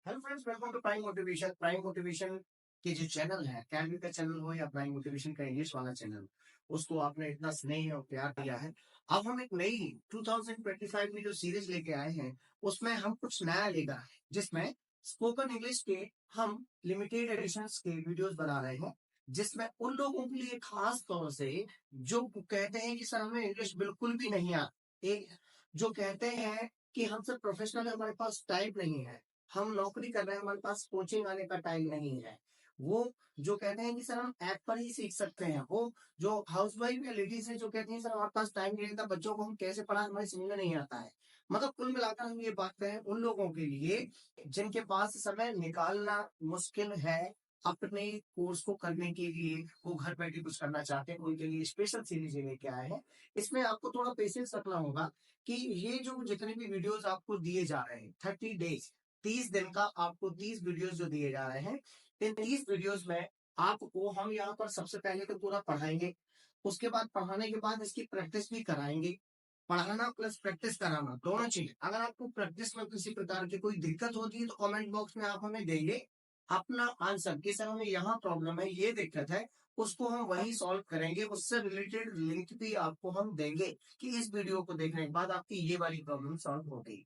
Hello friends, welcome to prime motivation. Prime motivation के जो channel है, अकेडमी का चैनल हो या प्राइम मोटिवेशन का इंग्लिश वाला चैनल, उसको आपने इतना स्नेह और प्यार दिया है। अब हम एक नई 2025 में जो सीरीज लेके आए हैं, उसमें हम कुछ नया लेकर आए हैं, जिसमें स्पोकन इंग्लिश के हम लिमिटेड एडिशंस के वीडियोस बना रहे हैं, जिसमें उन लोगों के लिए खास तौर से जो कहते हैं कि सर हमें इंग्लिश बिल्कुल भी नहीं आती, जो कहते हैं कि हमसे प्रोफेशनल हमारे पास टाइम नहीं है, हम नौकरी कर रहे हैं, हमारे पास कोचिंग आने का टाइम नहीं है। वो जो कहते हैं कि सर हम ऐप पर ही सीख सकते हैं, वो जो हाउसवाइफ या लेडीज है जो कहती हैं सर हमारे पास टाइम नहीं रहता, बच्चों को हम कैसे पढ़ाएं, हमारी समझ में नहीं आता है। मतलब कुल मिलाकर हम ये बात करें उन लोगों के लिए जिनके पास समय निकालना मुश्किल है अपने कोर्स को करने के लिए, वो घर बैठे कुछ करना चाहते हैं, उनके लिए स्पेशल सीरीज लेके आए हैं। इसमें आपको थोड़ा पेशेंस रखना होगा कि ये जो जितने भी वीडियोस आपको दिए जा रहे हैं 30 डेज, 30 दिन का आपको 30 वीडियोस जो दिए जा रहे हैं, इन 30 वीडियोस में आपको हम यहाँ पर सबसे पहले तो पूरा पढ़ाएंगे। उसके बाद पढ़ाने के बाद इसकी प्रैक्टिस भी कराएंगे। पढ़ाना प्लस प्रैक्टिस कराना दोनों चाहिए। अगर आपको प्रैक्टिस में किसी प्रकार की कोई दिक्कत होती है तो कमेंट बॉक्स में आप हमें देंगे अपना आंसर कि सर हमें यहाँ प्रॉब्लम है, ये दिक्कत है, उसको हम वही सॉल्व करेंगे। उससे रिलेटेड लिंक भी आपको हम देंगे कि इस वीडियो को देखने के बाद आपकी ये वाली प्रॉब्लम सॉल्व हो गई।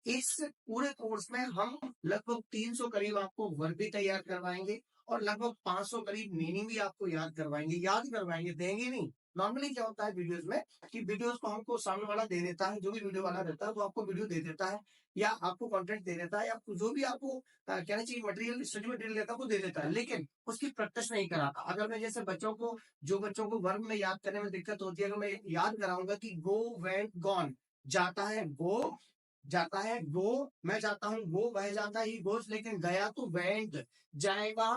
इस पूरे कोर्स में हम लगभग 300 करीब आपको वर्क भी तैयार करवाएंगे और लगभग 500 करीब मीनिंग भी आपको याद करवाएंगे, देंगे नहीं। नॉर्मली क्या होता है वीडियोस में कि वीडियोस को हमको सामने वाला दे देता है, जो भी वीडियो वाला रहता है वो आपको वीडियो दे देता है या आपको कंटेंट दे देता है या जो भी आपको कहना चाहिए मटेरियल, स्टडी मटेरियल देता है वो दे देता है, लेकिन उसकी प्रैक्टिस नहीं कराता। अगर मैं जैसे बच्चों को वर्ग में याद करने में दिक्कत होती है, अगर मैं याद कराऊंगा कि गो वेंट गॉन, जाता है गो, जाता है गो, मैं जाता हूँ गो, वह जाता ही गोस, लेकिन गया तो वेंट, जाएगा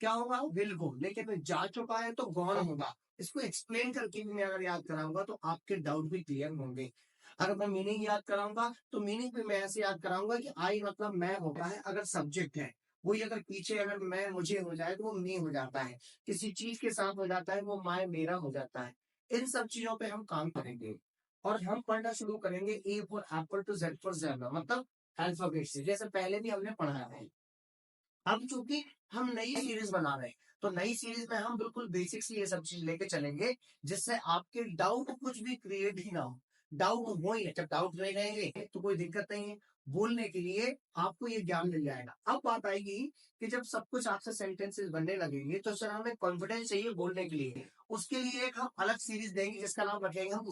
क्या होगा, विल गो, लेकिन जा चुका है तो गॉन होगा। इसको एक्सप्लेन करके भी मैं अगर याद कराऊंगा तो आपके डाउट भी क्लियर होंगे। अगर मैं मीनिंग याद कराऊंगा तो मीनिंग भी मैं ऐसे याद कराऊंगा कि आई मतलब मैं होता है अगर सब्जेक्ट है, वही अगर पीछे अगर मैं मुझे हो जाए तो वो मी हो जाता है, किसी चीज के साथ हो जाता है वो माय मेरा हो जाता है। इन सब चीजों पे हम काम करेंगे और हम पढ़ना शुरू करेंगे A for apple to Z for zebra, मतलब अल्फाबेट से, जैसे पहले भी हमने पढ़ा है। अब चूंकि हम नई सीरीज बना रहे हैं तो नई सीरीज में हम बिल्कुल बेसिक से ये सब चीज लेके चलेंगे, जिससे आपके डाउट कुछ भी क्रिएट ही ना हो। डाउट हो ही नहीं, जब डाउट नहीं रहेंगे तो कोई दिक्कत नहीं है, बोलने के लिए आपको ये ज्ञान मिल जाएगा। अब बात आएगी कि जब सब कुछ आपसे सेंटेंसेस बनने लगेंगे तो सर हमें कॉन्फिडेंस चाहिए बोलने के लिए, उसके लिए एक हम अलग सीरीज देंगे जिसका नाम रखेंगे हम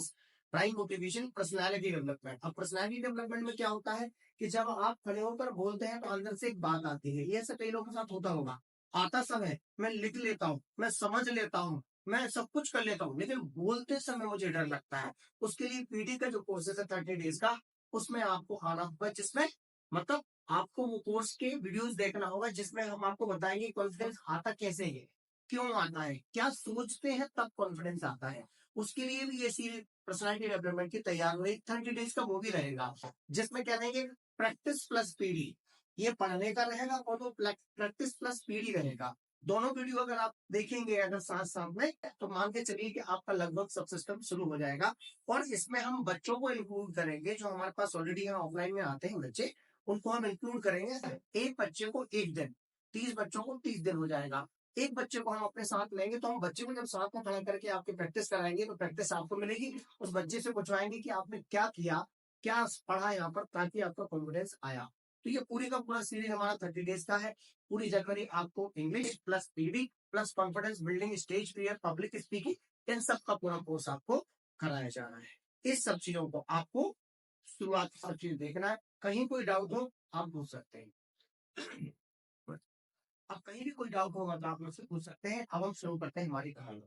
प्राइम मोटिवेशन पर्सनैलिटी डेवलपमेंट। अब पर्सनैलिटी डेवलपमेंट में क्या होता है कि जब आप खड़े होकर बोलते हैं तो अंदर से एक बात आती है, ये सब कई लोगों के साथ होता होगा। आता सब है, मैं लिख लेता हूँ, मैं समझ लेता हूँ, मैं सब कुछ कर लेता हूँ, लेकिन बोलते समय मुझे डर लगता है। उसके लिए पीटी का जो कोर्सेज है 30 डेज का, उसमें आपको आना होगा, जिसमें मतलब आपको वो कोर्स के वीडियोस देखना होगा, जिसमें हम आपको बताएंगे कॉन्फिडेंस आता कैसे है, क्यों आता है, क्या सोचते हैं तब कॉन्फिडेंस आता है। उसके लिए भी ये सीरीज पर्सनैलिटी डेवलपमेंट की तैयार हो रही। 30 डेज का वो भी रहेगा, जिसमें क्या रहेंगे, प्रैक्टिस प्लस पीडी। ये पढ़ने का रहेगा और वो प्रैक्टिस प्लस पीडी रहेगा। दोनों वीडियो अगर आप देखेंगे अगर साथ साथ में, तो मान के चलिए कि आपका लगभग सब सिस्टम शुरू हो जाएगा। और इसमें हम बच्चों को इंक्लूड करेंगे, जो हमारे पास ऑलरेडी यहाँ ऑफलाइन में आते हैं बच्चे, उनको हम इंक्लूड करेंगे। एक बच्चे को एक दिन, 30 बच्चों को 30 दिन हो जाएगा। एक बच्चे को हम अपने साथ लेंगे तो हम बच्चे को जब साथ में खड़ा करके आपकी प्रैक्टिस कराएंगे तो प्रैक्टिस आपको मिलेगी। उस बच्चे से पूछवाएंगे कि आपने क्या किया, क्या पढ़ा यहाँ पर, ताकि आपका कॉन्फिडेंस आया। तो ये पूरी का पूरा सीरीज हमारा 30 डेज का है। पूरी जनवरी आपको English plus PD plus confidence building, stage fear, public speaking, इन सब का पूरा कोर्स आपको कराया जा रहा है। इस सब चीजों को आपको शुरुआत से सब चीज देखना है। कहीं कोई डाउट हो आप पूछ सकते हैं। अब कहीं भी कोई डाउट होगा तो आप मुझसे पूछ सकते हैं। अब हम शुरू करते हैं हमारी कहानी।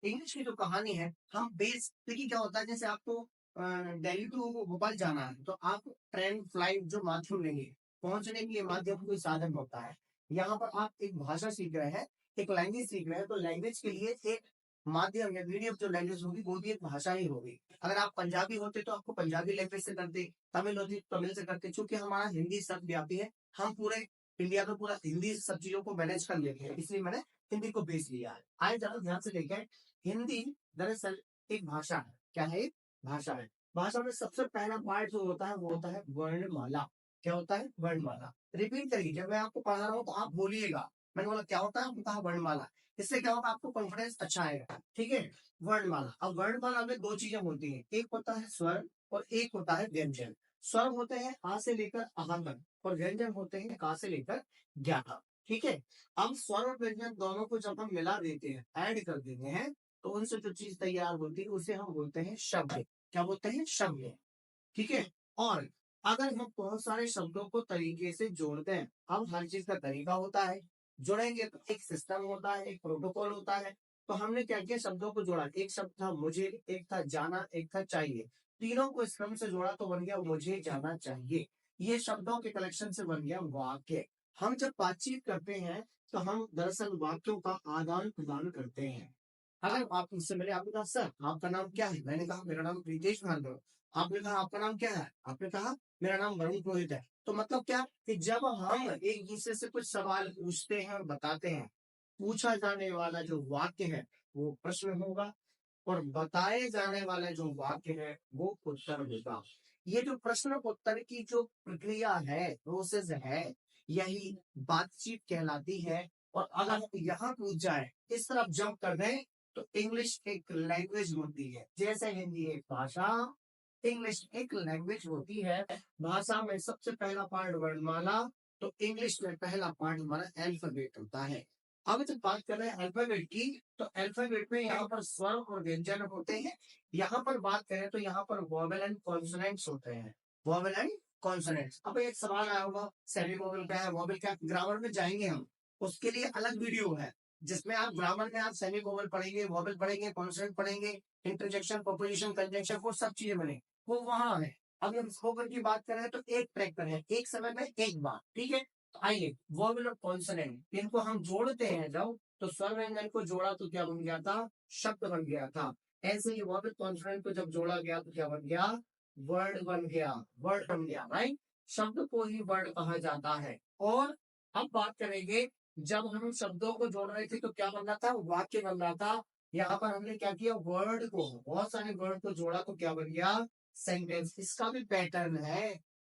इंग्लिश की जो कहानी है, हम बेस देखिए क्या होता है, जैसे आपको दिल्ली टू भोपाल जाना है तो आप ट्रेन फ्लाइट जो माध्यम लेंगे, पहुंचने के लिए माध्यम कोई साधन होता है। यहाँ पर आप एक भाषा सीख रहे हैं, एक लैंग्वेज सीख रहे हैं, तो लैंग्वेज के लिए एक माध्यम या मीडियम जो लैंग्वेज होगी वो भी एक भाषा ही होगी। अगर आप पंजाबी होते तो आपको पंजाबी लैंग्वेज से करते, तमिल होती तो तमिल से करते। चूंकि हमारा हिंदी सर्वव्यापी है, हम पूरे इंडिया में पूरा हिंदी सब चीजों को मैनेज कर लेते हैं, इसलिए मैंने हिंदी को बेच लिया है। आए जरा ध्यान से देखें, हिंदी दरअसल एक भाषा है। क्या है? भाषा है। भाषा में सबसे पहला पार्ट जो होता है वो होता है वर्णमाला। क्या होता है? वर्णमाला। रिपीट करिए, जब मैं आपको पढ़ा रहा हूँ तो आप बोलिएगा। मैंने बोला क्या होता है, आपने कहा वर्णमाला। इससे क्या होगा, आपको कॉन्फिडेंस अच्छा आएगा। ठीक है, वर्णमाला। अब वर्णमाला में दो चीजें होती हैं, एक होता है स्वर और एक होता है व्यंजन। स्वर होते हैं आ से लेकर आहा तक और व्यंजन होते हैं का से लेकर ज्ञा तक। ठीक है, अब स्वर और व्यंजन दोनों को जब हम मिला देते हैं, ऐड कर देते हैं, तो उनसे जो चीज तैयार होती है उसे हम बोलते हैं शब्द। क्या बोलते हैं? शब्द। ठीक है, और अगर हम बहुत सारे शब्दों को तरीके से जोड़ते हैं, अब हर चीज का तरीका होता है, जोड़ेंगे तो एक सिस्टम होता है, एक प्रोटोकॉल होता है। तो हमने क्या किया, शब्दों को जोड़ा। एक शब्द था मुझे, एक था जाना, एक था चाहिए। तीनों को इस क्रम से जोड़ा तो बन गया मुझे जाना चाहिए। ये शब्दों के कलेक्शन से बन गया वाक्य। हम जब बातचीत करते हैं तो हम दरअसल वाक्यों का आदान प्रदान करते हैं। अगर आप मुझसे मिले, आपने कहा सर आपका नाम क्या है, मैंने कहा मेरा नाम प्रीतेश भार्गव। आपने कहा आपका नाम क्या है, आपने कहा मेरा नाम वरुण पुरोहित है। तो मतलब क्या कि जब हम एक दूसरे से कुछ सवाल पूछते हैं और बताते हैं, पूछा जाने वाला जो वाक्य है वो प्रश्न होगा और बताए जाने वाला जो वाक्य है वो उत्तर होगा। ये जो प्रश्न उत्तर की जो प्रक्रिया है, प्रोसेस है, यही बातचीत कहलाती है। और अगर यहाँ पूछ जाए, इस तरफ जंप कर दें, तो इंग्लिश एक लैंग्वेज होती है, जैसे हिंदी एक भाषा, इंग्लिश एक लैंग्वेज होती है। भाषा में सबसे पहला पार्ट वर्णमाला, तो इंग्लिश में पहला पार्ट हमारा अल्फाबेट होता है। अब जब बात कर रहे हैं अल्फाबेट की, तो अल्फाबेट में यहाँ पर स्वर और व्यंजन होते हैं। यहाँ पर बात करें तो यहाँ पर वोवेल एंड कॉन्सोनेंट्स होते हैं। Vowel and consonants. अब एक सवाल आया होगा, सेमी वोवेल क्या है, वोवेल क्या है? ग्रामर में जाएंगे हम, उसके लिए अलग वीडियो है, जिसमें आप ग्रामर में आप सेमी वोवेल पढ़ेंगे, वोवेल पढ़ेंगे, कॉन्सोनेंट पढ़ेंगे, इंटरजेक्शन, प्रोपोजिशन, कंजंक्शन, वो सब चीजें बने, वो वहां है। अब हम स्पोकन की बात करें तो एक ट्रैक पर है, एक समय में एक बार। ठीक है, तो आइए वोवेल और कॉन्सोनेंट इनको हम जोड़ते हैं जब, तो स्वर व्यंजन को जोड़ा तो क्या बन गया था? शब्द बन गया था। ऐसे ही वोवेल कॉन्सोनेंट को जब जोड़ा गया तो क्या बन गया? वर्ड बन गया। वर्ड बन गया, राइट। शब्द को ही वर्ड कहा जाता है। और अब बात करेंगे, जब हम शब्दों को जोड़ रहे थे तो क्या बन रहा था? वाक्य बन रहा था। यहाँ पर हमने क्या किया, वर्ड को, बहुत सारे वर्ड को जोड़ा तो क्या बन गया? सेंटेंस। इसका भी पैटर्न है,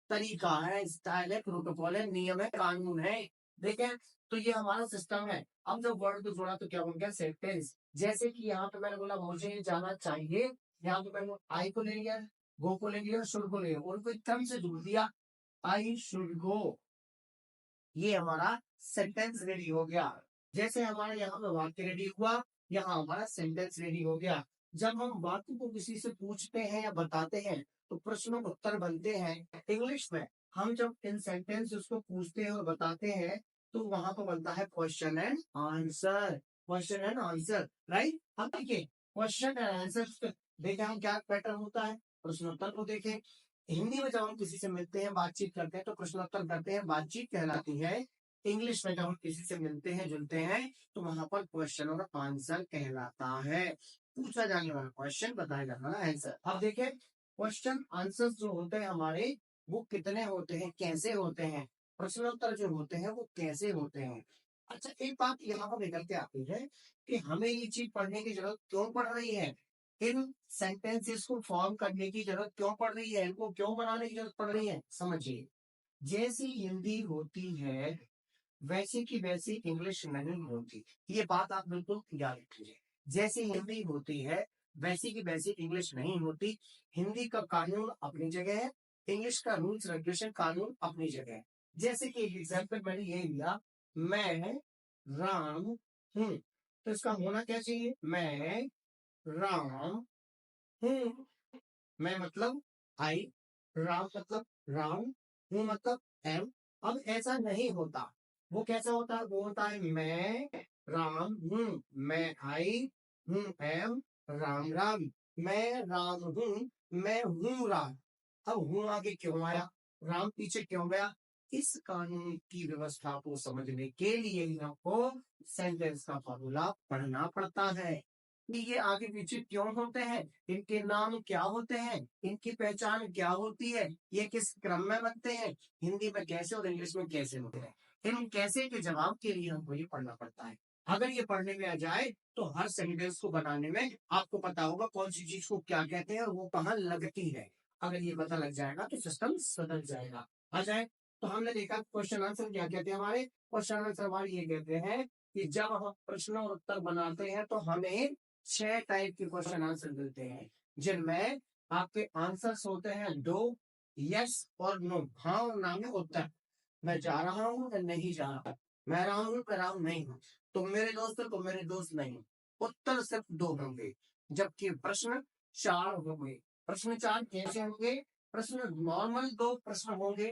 तरीका है, स्टाइल है, प्रोटोकॉल है, नियम है, कानून है। देखें, तो ये हमारा सिस्टम है। अब जब वर्ड को जोड़ा तो क्या बन गया? सेंटेंस। जैसे कि यहाँ पे मैंने बोला मुझे जाना चाहिए, यहाँ पे मैंने आई को ले लिया, गो को ले लिया, शुड को ले लिया, उनको एक क्रम से जोड़ दिया, आई शुड गो। ये हमारा सेंटेंस रेडी हो गया। जैसे हमारा यहाँ पे वाक्य रेडी हुआ, यहाँ हमारा सेंटेंस रेडी हो गया। जब हम वाक्य को किसी से पूछते हैं या बताते हैं तो प्रश्नों उत्तर बनते हैं इंग्लिश में। हम जब इन सेंटेंस को पूछते हैं और बताते हैं तो वहां पर बनता है question and answer. Question and answer, right. अब देखिए क्वेश्चन एंड आंसर, देखें हम क्या पैटर्न होता है। प्रश्नोत्तर को देखें, हिंदी में जब हम किसी से मिलते हैं, बातचीत करते हैं तो प्रश्नोत्तर करते हैं, बातचीत कहलाती है। इंग्लिश में जब हम किसी से मिलते हैं, जुलते हैं, तो वहां पर क्वेश्चन और आंसर कहलाता है। पूछा जाने वाला क्वेश्चन, बताया जाने वाला आंसर। अब देखें क्वेश्चन आंसर जो होते हैं हमारे, वो कितने होते हैं, कैसे होते हैं। प्रश्नोत्तर जो होते हैं वो कैसे होते हैं। अच्छा, एक बात यहाँ पर निकल के आती है कि हमें ये चीज पढ़ने की जरूरत क्यों पड़ रही है, इन सेंटेंसेस को फॉर्म करने की जरूरत क्यों पड़ रही है, इनको क्यों बनाने की जरूरत पड़ रही है। समझिए, जैसी हिंदी होती है वैसी की वैसी इंग्लिश नहीं होती। ये बात आप बिल्कुल याद रखिए। जैसी हिंदी होती है वैसी की वैसी इंग्लिश नहीं होती। हिंदी का कानून अपनी जगह है, इंग्लिश का रूल्स रेगुलेशन कानून अपनी जगह है। जैसे कि एक एग्जाम्पल मैंने ये लिया, मैं राम हूं, तो इसका होना क्या चाहिए? मैं राम हूँ। मैं मतलब आई, राम मतलब राम, हूँ मतलब एम। अब ऐसा नहीं होता। वो कैसा होता है? वो होता है मैं राम हूँ, मैं आई हूँ एम, राम राम। मैं राम हूँ, मैं हूँ राम। अब हूँ आगे क्यों आया, राम पीछे क्यों गया? इस कानून की व्यवस्था को समझने के लिए ही हमको सेंटेंस का फॉर्मूला पढ़ना पड़ता है कि ये आगे पीछे क्यों होते हैं, इनके नाम क्या होते हैं, इनकी पहचान क्या होती है, ये किस क्रम में बनते हैं, हिंदी में कैसे और इंग्लिश में कैसे होते हैं। इन कैसे के जवाब के लिए हमको ये पढ़ना पड़ता है। अगर ये पढ़ने में आ जाए तो हर सेंटेंस को बनाने में आपको पता होगा कौन सी चीज को क्या कहते हैं और वो कहाँ लगती है। अगर ये पता लग जाएगा तो सिस्टम बदल जाएगा। आ जाए। तो हमने देखा क्वेश्चन आंसर क्या कहते हैं, हमारे क्वेश्चन आंसर हमारे ये कहते हैं कि जब हम प्रश्न और उत्तर बनाते हैं तो हमें 6 टाइप के क्वेश्चन आंसर मिलते हैं, जिनमें आपके आंसर्स होते हैं 2, यस और नो, हाँ और ना में उत्तर। मैं जा रहा हूँ या नहीं जा रहा, मैं रहा हूँ मैं रहा हूँ नहीं हूँ, तुम मेरे दोस्त हो तुम मेरे दोस्त नहीं। उत्तर सिर्फ 2 होंगे, जबकि प्रश्न 4 होंगे। प्रश्न 4 कैसे होंगे? प्रश्न नॉर्मल 2 प्रश्न होंगे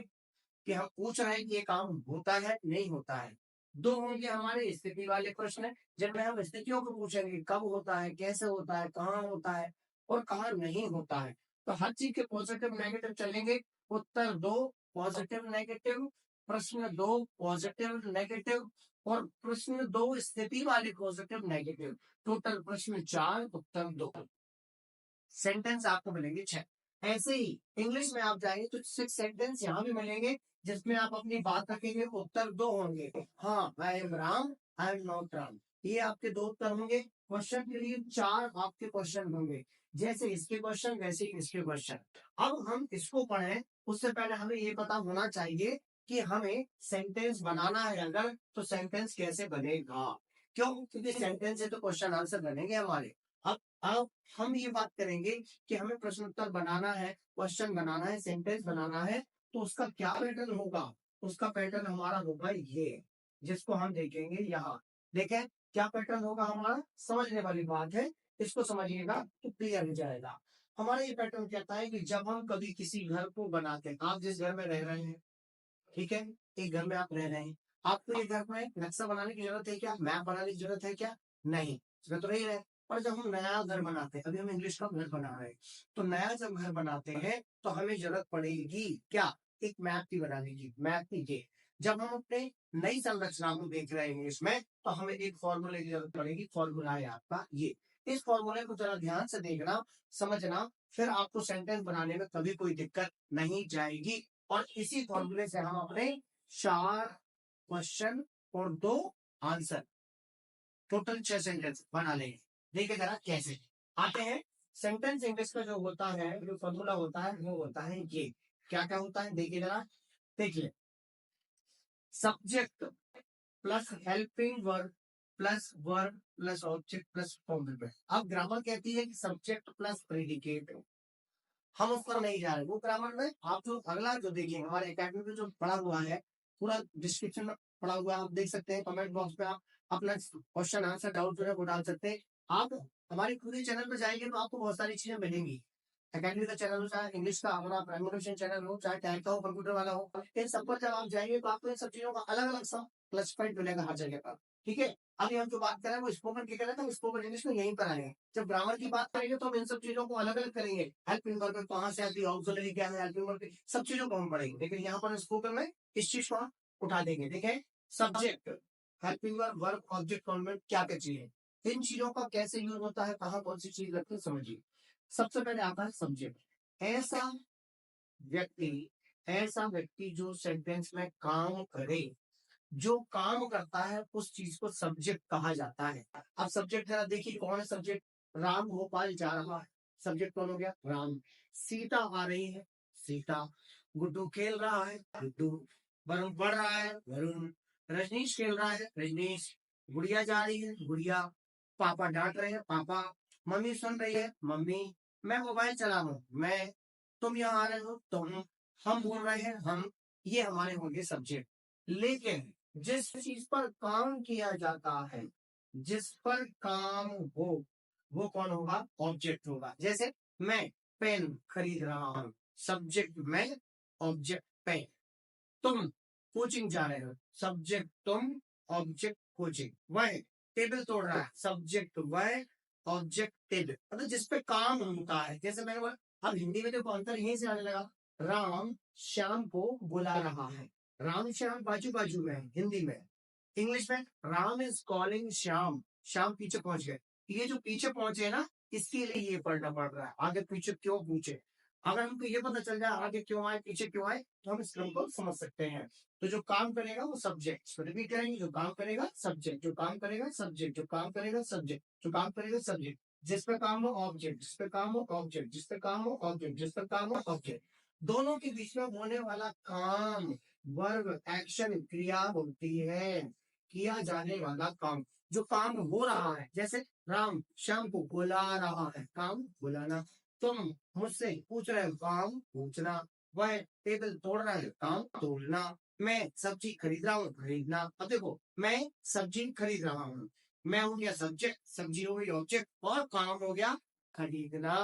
कि हम पूछ रहे हैं कि ये काम होता है नहीं होता है। 2 होंगे हमारे स्थिति वाले प्रश्न, जिनमें हम स्थितियों को पूछेंगे, कब होता है, कैसे होता है, कहाँ होता है और कहाँ नहीं होता है। तो हर चीज के पॉजिटिव नेगेटिव चलेंगे। उत्तर 2 पॉजिटिव नेगेटिव, प्रश्न 2 पॉजिटिव नेगेटिव और प्रश्न 2 स्थिति वाले पॉजिटिव नेगेटिव। टोटल प्रश्न 4 उत्तर 2। सेंटेंस आपको मिलेंगे 6। ऐसे ही इंग्लिश में आप जाएंगे तो 6 सेंटेंस यहाँ भी मिलेंगे, जिसमें आप अपनी बात रखेंगे। उत्तर 2 होंगे, हाँ I am Ram, I am not Ram, ये आपके 2 उत्तर होंगे। क्वेश्चन के लिए 4 आपके क्वेश्चन होंगे, जैसे इसके क्वेश्चन वैसे ही इसके क्वेश्चन। अब हम इसको पढ़ें उससे पहले हमें ये पता होना चाहिए कि हमें सेंटेंस बनाना है अगर, तो सेंटेंस कैसे बनेगा। क्यों? क्योंकि सेंटेंस से तो क्वेश्चन आंसर बनेंगे हमारे। अब हम ये बात करेंगे कि हमें प्रश्न उत्तर बनाना है, क्वेश्चन बनाना है, सेंटेंस बनाना है, तो उसका क्या पैटर्न होगा? उसका पैटर्न हमारा होगा ये, जिसको हम देखेंगे यहाँ। देखें क्या पैटर्न होगा हमारा, समझने वाली बात है, इसको समझिएगा तो क्लियर हो जाएगा। हमारा ये पैटर्न कहता है कि जब हम कभी किसी घर को बनाते हैं, आप जिस घर में रह रहे हैं, ठीक है, एक घर में आप रह रहे हैं, आपको ये घर में नक्शा बनाने की जरूरत है क्या, मैप बनाने की जरूरत है क्या? नहीं, इसमें तो नहीं रहे। और जब हम नया घर बनाते हैं, अभी हम इंग्लिश का घर बना रहे हैं, तो नया जब घर बनाते हैं तो हमें जरूरत पड़ेगी क्या, एक मैप की बनाने की। मैप की जब हम अपने नई संरचना को देख रहे हैं इंग्लिश में, तो हमें एक फॉर्मूले की जरूरत पड़ेगी। फॉर्मूला है आपका ये, इस फॉर्मूले को जरा ध्यान से देखना, समझना, फिर आपको सेंटेंस बनाने में कभी कोई दिक्कत नहीं जाएगी। और इसी फॉर्मूले से हम अपने 4 क्वेश्चन और 2 आंसर, टोटल 6 सेंटेंस बना लेंगे। देखिए जरा कैसे आते हैं। सेंटेंस इंग्लिश का जो होता है, जो फॉर्मूला होता है वो होता है ये। क्या क्या होता है देखिए जरा, देखिए subject plus helping verb plus verb plus object plus formula. अब ग्रामर कहती है कि सब्जेक्ट प्लस प्रेडिकेट, हम उस पर नहीं जा रहे। वो ग्रामर में आप जो अगला जो देखिए हमारे एकेडमी में जो पढ़ा हुआ है, पूरा डिस्क्रिप्शन में पढ़ा हुआ है, आप देख सकते हैं। कमेंट बॉक्स में आप अपना क्वेश्चन आंसर डाउट जो है वो डाल सकते हैं। आप हमारे पूरे चैनल पर जाएंगे तो आपको बहुत सारी चीजें मिलेंगी। एकेडमी का चैनल हो, चाहे इंग्लिश का हमारा प्राइमरी चैनल हो, चाहे टैग का हो, कंप्यूटर वाला हो, इन सब पर जब आप जाएंगे तो आपको इन सब चीजों का अलग अलग सा प्लस पॉइंट मिलेगा हर जगह पर। ठीक है, अभी हम जो बात कर रहे हैं वो स्पोकन की करें तो स्पोकन इंग्लिश में यहीं पर आएंगे। जब ग्रामर की बात करेंगे तो हम इन सब चीजों को अलग अलग करेंगे। हेल्पिंग वर्ब कहाँ से आती है, ऑक्सिलरी क्या है, हेल्पिंग वर्ब सब चीजों को हम पढ़ेंगे। लेकिन यहाँ पर स्पोकन में इस चीज को हम उठा देंगे। देखें subject, helping verb, verb, object, convent क्या क्या चीज है, इन चीजों का कैसे यूज होता है, कहाँ कौन सी चीज लगती है, समझिए। सबसे पहले आता है सब्जेक्ट। ऐसा व्यक्ति, ऐसा व्यक्ति जो सेंटेंस में काम करे, जो काम करता है उस चीज को सब्जेक्ट कहा जाता है। अब सब्जेक्ट जरा देखिए कौन है सब्जेक्ट। राम भोपाल जा रहा है, सब्जेक्ट कौन हो गया, राम। सीता आ रही है, सीता। गुड्डू खेल रहा है, गुड्डू। वरुण पढ़ रहा है, वरुण। रजनीश खेल रहा है, रजनीश। गुड़िया जा रही है, गुड़िया। पापा डांट रहे हैं, पापा। मम्मी सुन रही है, मम्मी। मैं मोबाइल चला रहा हूँ, मैं। तुम यहाँ आ रहे हो, तुम। हम बोल रहे हैं, हम। ये हमारे होंगे सब्जेक्ट। लेकिन जिस चीज पर काम किया जाता है, जिस पर काम हो, वो कौन होगा, ऑब्जेक्ट होगा। जैसे मैं पेन खरीद रहा हूं, सब्जेक्ट मैं, ऑब्जेक्ट पेन। तुम कोचिंग जा रहे हो, सब्जेक्ट तुम, ऑब्जेक्ट कोचिंग। वह टेबल तोड़ रहा है, सब्जेक्ट वह, ऑब्जेक्ट टेबल। मतलब जिस पे काम होता है, जैसे मैंने बोला। अब हिंदी में देखो अंतर यहीं से आने लगा। राम श्याम को बुला रहा है, राम श्याम बाजू बाजू में है हिंदी में। इंग्लिश में राम इज कॉलिंग श्याम, श्याम पीछे पहुंच गए। ये जो पीछे पहुंचे ना, इसके लिए ये पढ़ना पड़ रहा है, आगे पीछे क्यों पूछे। अगर हमको ये पता चल जाए आगे क्यों आए पीछे क्यों आए, तो हम इस क्रम को समझ सकते हैं। तो जो काम करेगा वो सब्जेक्ट, रिपीट करेंगे, जो काम करेगा सब्जेक्ट, जो काम करेगा सब्जेक्ट, जो काम करेगा सब्जेक्ट, जो काम करेगा सब्जेक्ट। जिस पे काम हो ऑब्जेक्ट, जिस पे काम हो ऑब्जेक्ट, जिस पे काम हो ऑब्जेक्ट, जिस पे काम हो ऑब्जेक्ट। दोनों के बीच में होने वाला काम, वर्ब, एक्शन, क्रिया होती है। किया जाने वाला काम, जो काम हो रहा है, जैसे राम श्याम को बुला रहा है, काम बुलाना। तुम मुझसे पूछ रहे हो, काम पूछना। वह टेबल तोड़ रहा है, काम तोड़ना। मैं सब्जी खरीद रहा हूँ, खरीदना। अब देखो, मैं सब्जी खरीद रहा हूँ, मैं हो गया सब्जेक्ट, सब्जी हो गई ऑब्जेक्ट, और काम हो गया खरीदना।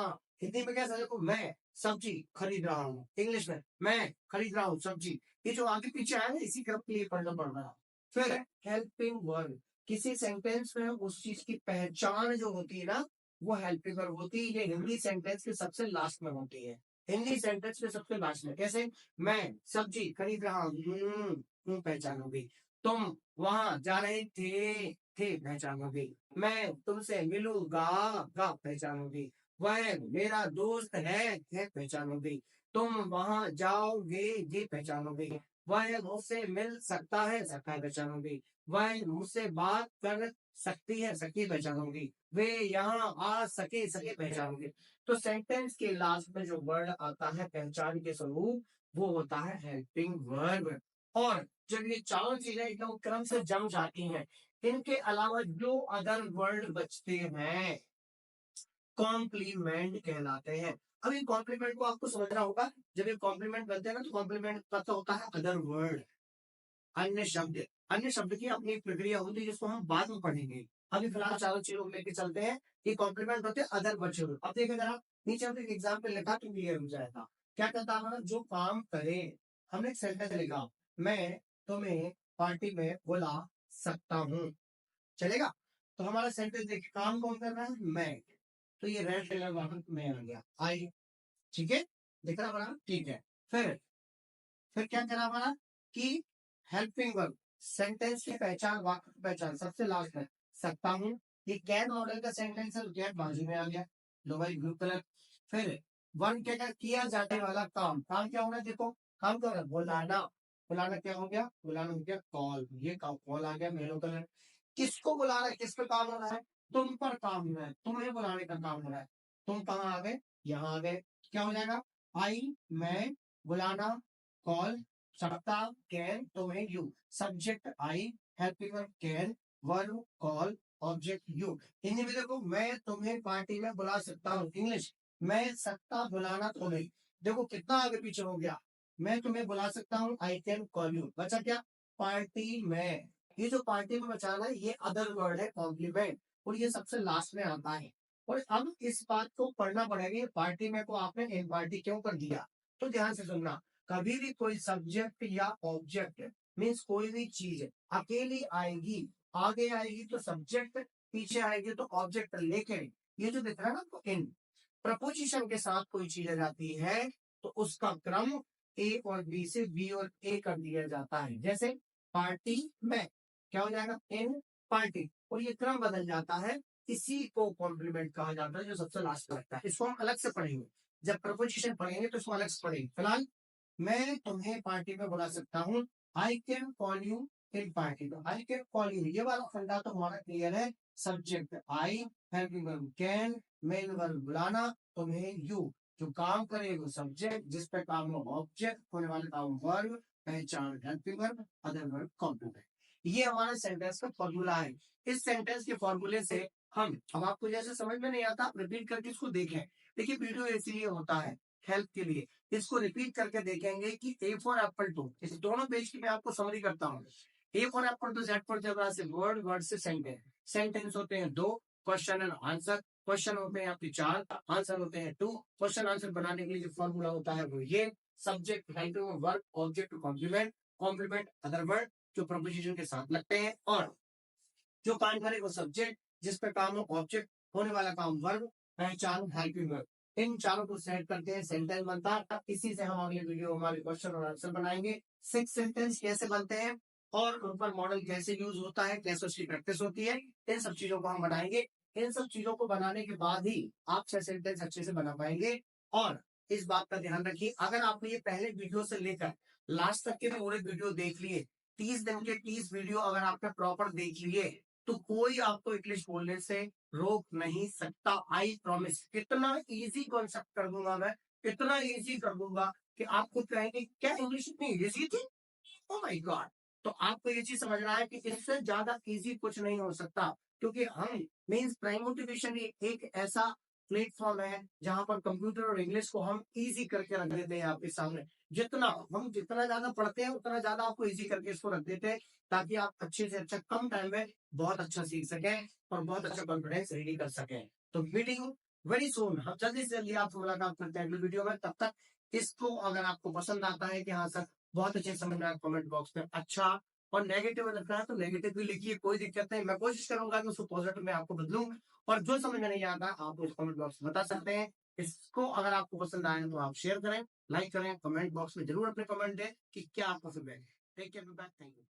हिंदी में कैसा, देखो, मैं सब्जी खरीद रहा हूँ, इंग्लिश में मैं खरीद रहा हूँ सब्जी। ये जो आगे पीछे आया ना, इसी क्रम के लिए पढ़ना पड़ रहा है। फिर हेल्पिंग वर्ब, किसी सेंटेंस में उस चीज की पहचान जो होती है ना, वो हेल्पिंग वर्ब होती है। ये हिंदी सेंटेंस के सबसे लास्ट में होती है। हिंदी सेंटेंस के सबसे लास्ट में कैसे, मैं सब्जी खरीद रहा हूँ, पहचान हो गई। तुम वहां जा रहे थे, पहचान हो गई। मैं तुमसे मिलूंगा, गा, पहचान हो गई। वह मेरा दोस्त है, पहचान हो गई। तुम वहां जाओगे, ये पहचान हो गई। वह मुझसे मिल सकता है, सकता है, पहचान हो गई। वह मुझसे बात कर सकती है, सकती, पहचान हो गई। वे यहाँ आ सके, सके, पहचान हो गई। तो सेंटेंस के लास्ट में जो वर्ड आता है पहचान के स्वरूप, वो होता है हेल्पिंग वर्ब। और जब ये चारों चीजें एकदम क्रम से जम जाती हैं, इनके अलावा जो अदर वर्ड बचते हैं, कॉम्प्लीमेंट कहलाते हैं। अब इन कॉम्प्लीमेंट को आपको समझना होगा। जब ये कॉम्प्लीमेंट बनते हैं ना, तो कॉम्प्लीमेंट का तो होता है अदर वर्ड, अन्य शब्द। अन्य शब्द की अपनी एक प्रक्रिया होती है, जिसको हम बाद में पढ़ेंगे। अभी फिलहाल चारों चीजों को लेके चलते हैं। ये कॉम्प्लीमेंट होते हैं अदर वर्ड। अब देखिए जरा, नीचे हमने एक एग्जाम्पल लिखा तो क्लियर हो जाएगा। क्या कहता है, जो काम करे। हमने एक सेंटेंस लिखा, मैं तुम्हें पार्टी में बुला सकता हूँ, चलेगा? तो हमारा सेंटेंस देखिए, काम कौन कर रहा है, मैं। तो ये रेड कलर वाला में आ गया, आई। ठीक है, दिख रहा बना, ठीक है। फिर क्या करा बना कि हेल्पिंग वर्ब, सेंटेंस की पहचान, वाक्य की पहचान सबसे लास्ट में सकता हूँ। ये कैन मॉडल का सेंटेंस है, कैन बाजू में आ गया, लो भाई ब्लू कलर। फिर वन क्या क्या किया जाने वाला काम, काम क्या होगा, देखो काम क्या होगा, बुलाना। बुलाना क्या हो गया, बुलाना हो गया कॉल, ये कॉल आ गया येलो कलर। किसको बुला रहा है, किस पे काम हो रहा है, तुम पर काम हो रहा है, तुम्हें बुलाने का काम हो रहा है। तुम कहाँ आ गए, यहाँ आ गए। क्या हो जाएगा, आई, मैं, बुलाना, कॉल, सकता, कैन, तुम्हें, you. Subject I, helping verb can, verb call, object you. Hindi में देखो, मैं तुम्हें पार्टी में बुला सकता हूँ, इंग्लिश, मैं सकता बुलाना तुम्हें। देखो कितना आगे पीछे हो गया। मैं तुम्हें बुला सकता हूँ, आई कैन कॉल यू। बचा क्या, पार्टी में। ये जो पार्टी में बचाना है, ये अदर वर्ड है, कॉम्प्लीमेंट, और ये सबसे लास्ट में आता है। और अब इस बात को पढ़ना पड़ेगा, पार्टी में को आपने इन पार्टी क्यों कर दिया। तो ध्यान से सुनना, कभी भी कोई सब्जेक्ट या ऑब्जेक्ट, मीन्स कोई भी चीज अकेली आएगी, आगे आएगी तो सब्जेक्ट, पीछे आएगी तो ऑब्जेक्ट, लेकिन ये जो दिख रहा है ना, तो इन प्रपोजिशन के साथ कोई चीज आ जाती है, तो उसका क्रम ए और बी से बी और ए कर दिया जाता है। जैसे पार्टी में क्या हो जाएगा, इन पार्टी, और ये क्रम बदल जाता है। इसी को कॉम्प्लीमेंट कहा जाता है, जो सबसे लास्ट में लगता है। इसको हम अलग से पढ़ेंगे, जब प्रपोजिशन पढ़ेंगे तो इसको अलग से पढ़ेंगे। फिलहाल मैं तुम्हें पार्टी में बुला सकता हूँ, I can call you in party. तो आई कैन कॉल यू, ये वाला फंडा तो हमारा क्लियर है। Subject I, helping verb can, main verb बुलाना, तुम्हें यू। जो काम करे वो सब्जेक्ट, जिस पे काम हो ऑब्जेक्ट, होने वाले काम वर्ब, पहचान helping verb, other verb complement. ये हमारा सेंटेंस का फॉर्मूला है। इस सेंटेंस के फॉर्मूले से हम, अब आपको जैसे समझ में नहीं आता, आप रिपीट करके इसको देखें। देखिए वीडियो इसलिए होता है, हेल्प के लिए। इसको रिपीट करके देखेंगे कि ए फॉर एप्पल टू, इस दोनों पेज की मैं आपको समरी करता हूँ। A for apple to, Z for zebra से वर्ड, वर्ड से सेंटेंस। सेंटेंस होते हैं दो, क्वेश्चन एंड आंसर। क्वेश्चन होते हैं आपके चार, आंसर होते हैं टू। क्वेश्चन आंसर बनाने के लिए जो फॉर्मूला होता है वो ये, subject helping verb, object complement, complement other word जो प्रपोजिशन के साथ लगते हैं, और जो काम करे वो सब्जेक्ट, जिस पे काम हो ऑब्जेक्ट, होने वाला काम वर्ब, पहचान हेल्पिंग वर्ब। इन चारों को सेट करके सेंटेंस बनता है। इसी से हम अगले वीडियो हमारे क्वेश्चन और आंसर बनाएंगे। सिक्स सेंटेंस कैसे बनते हैं और उन पर मॉडल कैसे यूज होता है, कैसे उसकी प्रैक्टिस होती है, इन सब चीजों को हम बनाएंगे। इन सब चीजों को बनाने के बाद ही आप 6 सेंटेंस अच्छे से बना पाएंगे। और इस बात का ध्यान रखिए, अगर आपने ये पहले वीडियो से लेकर लास्ट तक के पूरे वीडियो देख लिए, 30 दिन के 30 वीडियो अगर आपने प्रॉपर देख लिए, तो कोई आपको इंग्लिश बोलने से रोक नहीं सकता। आई प्रॉमिस, कितना इजी कॉन्सेप्ट कर दूंगा मैं, कितना इजी कर दूंगा कि आप खुद कहेंगे क्या इंग्लिश इतनी इजी थी, ओ माय गॉड। तो आपको ये चीज समझना है कि इससे ज्यादा इजी कुछ नहीं हो सकता, क्योंकि हम मींस प्राइम मोटिवेशन एक ऐसा प्लेटफॉर्म है जहां पर कंप्यूटर और इंग्लिश को हम इजी करके रख देते हैं आपके सामने। जितना ज्यादा पढ़ते हैं उतना ज्यादा आपको इजी करके इसको रख देते हैं, ताकि आप अच्छे से अच्छा कम टाइम में बहुत अच्छा सीख सकें और बहुत अच्छा कॉन्फिडेंस रेडी कर सकें। तो मीटिंग वेरी सून, हम जल्दी से जल्दी आपसे मुलाकात करते हैं अगली वीडियो में। तब तक इसको अगर आपको पसंद आता है कि हाँ सर बहुत अच्छे समझ में आया, कमेंट बॉक्स में अच्छा और नेगेटिव में लगता है तो नेगेटिव भी लिखिए, कोई दिक्कत नहीं। मैं कोशिश करूंगा कि उसको पॉजिटिव में आपको बदलूं। और जो समझ में नहीं आता आप उस कमेंट बॉक्स में बता सकते हैं। इसको अगर आपको पसंद आए तो आप शेयर करें, लाइक करें, कमेंट बॉक्स में जरूर अपने कमेंट दें कि क्या आपका फीडबैक है। Take care, bye, thank you.